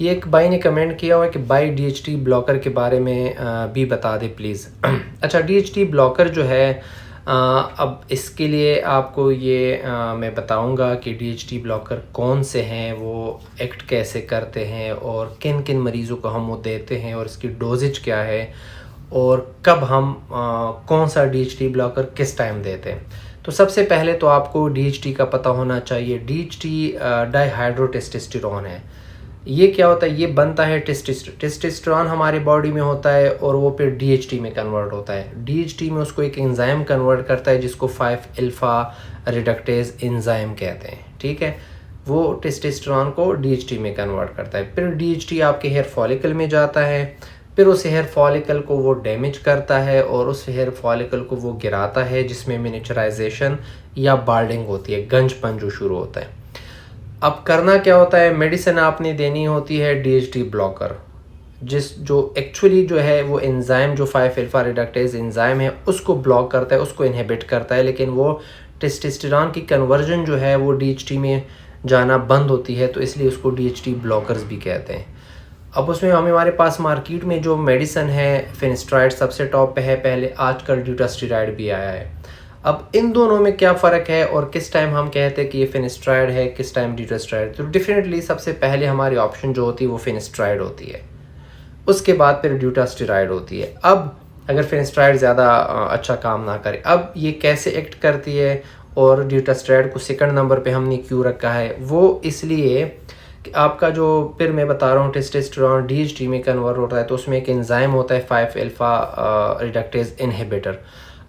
ये एक भाई ने कमेंट किया हुआ है कि भाई डीएचटी ब्लॉकर के बारे में भी बता दे प्लीज़। अच्छा, डीएचटी ब्लॉकर जो है अब इसके लिए आपको ये मैं बताऊंगा कि डीएचटी ब्लॉकर कौन से हैं, वो एक्ट कैसे करते हैं और किन किन मरीज़ों को हम वो देते हैं और इसकी डोजेज क्या है और कब हम कौन सा डीएचटी ब्लॉकर किस टाइम देते हैं। तो सबसे पहले तो आपको डीएचटी का पता होना चाहिए। डीएचटी डाईहाइड्रोटेस्टोस्टेरोन है। ये क्या होता है, ये बनता है टेस्टोस्टेरोन हमारे बॉडी में होता है और वो फिर डीएचटी में कन्वर्ट होता है। डीएचटी में उसको एक एंजाइम कन्वर्ट करता है जिसको 5 अल्फा रिडक्टेज एंजाइम कहते हैं। ठीक है, वो टेस्टोस्टेरोन को डीएचटी में कन्वर्ट करता है। फिर डीएचटी आपके हेयर फॉलिकल में जाता है, फिर उस हेयर फॉलिकल को वो डैमेज करता है और उस हेयर फॉलिकल को वो गिराता है जिसमें मिनिचराइजेशन या बाल्डिंग होती है, गंजपन जो शुरू होता है। अब करना क्या होता है, मेडिसिन आपने देनी होती है डीएचटी ब्लॉकर, जो एक्चुअली जो है वो एंजाइम जो 5 अल्फा रिडक्टेज एंजाइम है उसको ब्लॉक करता है, उसको इनहिबिट करता है, लेकिन वो टेस्टोस्टेरोन की कन्वर्जन जो है वो डीएचटी में जाना बंद होती है, तो इसलिए उसको डीएचटी ब्लॉकर्स भी कहते हैं। अब उसमें हमारे पास मार्केट में जो मेडिसिन है, फिनिस्ट्राइड सबसे टॉप पे है, पहले आजकल ड्यूटास्टेरॉइड भी आया है। अब इन दोनों में क्या फ़र्क है और किस टाइम हम कहते हैं कि ये फिनिस्ट्राइड है, किस टाइम ड्यूटास्टेरॉइड। तो डेफिनेटली सबसे पहले हमारी ऑप्शन जो होती है वो फिनिस्ट्राइड होती है, उसके बाद फिर ड्यूटास्टेरॉइड होती है। अब अगर फिनिस्ट्राइड ज़्यादा अच्छा काम ना करे, अब ये कैसे एक्ट करती है और ड्यूटास्टेरॉइड को सेकंड नंबर पे हमने क्यों रखा है, वो इसलिए कि आपका जो फिर मैं बता रहा हूँ टेस्टोस्टेरोन डीएचटी में कन्वर्ट होता है, तो उसमें एक एंजाइम होता है 5 अल्फा रिडक्टेज इनहिबिटर।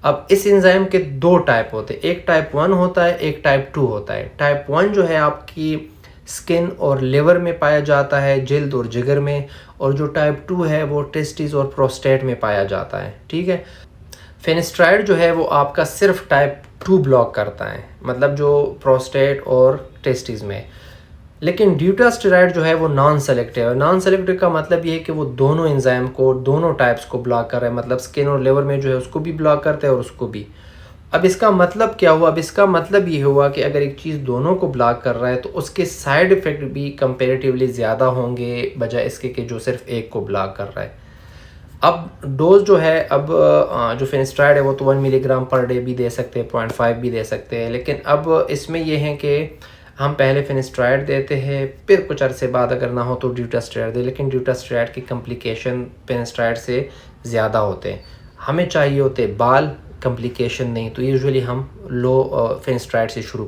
अब इस एंजाइम के दो टाइप होते हैं, एक टाइप 1 होता है, एक टाइप 2 होता है। टाइप 1 जो है आपकी स्किन और लिवर में पाया जाता है, जल्द और जिगर में, और जो टाइप 2 है वो टेस्टिस और प्रोस्टेट में पाया जाता है। ठीक है, फिनिस्ट्राइड जो है वो आपका सिर्फ टाइप 2 ब्लॉक करता है, मतलब जो प्रोस्टेट और टेस्टिस में। लेकिन ड्यूटास्टेरॉइड जो है वो नॉन सेलेक्टिव है। नॉन सेलेक्टिव का मतलब ये है कि वो दोनों एंजाइम को, दोनों टाइप्स को ब्लॉक कर रहा है, मतलब स्किन और लिवर में जो है उसको भी ब्लॉक करता है और उसको भी। अब इसका मतलब क्या हुआ, अब इसका मतलब ये हुआ कि अगर एक चीज़ दोनों को ब्लॉक कर रहा है तो उसके साइड इफ़ेक्ट भी कंपेरेटिवली ज़्यादा होंगे बजाय इसके कि जो सिर्फ एक को ब्लॉक कर रहा है। अब डोज जो है, अब जो फिनिस्ट्राइड है वो तो 1 मिलीग्राम पर डे भी दे सकते हैं, 0.5 भी दे सकते हैं, लेकिन अब इसमें ये है कि हम पहले फिनिस्ट्राइड देते हैं, फिर कुछ अरसे बाद अगर ना हो तो ड्यूटास्टेरॉइड दे, लेकिन ड्यूटास्टेरॉइड की कम्प्लिकेशन फिनिस्ट्राइड से ज़्यादा होते हैं। हमें चाहिए होते बाल, कम्प्लिकेशन नहीं, तो यूजुअली हम लो फिनिस्ट्राइड से शुरू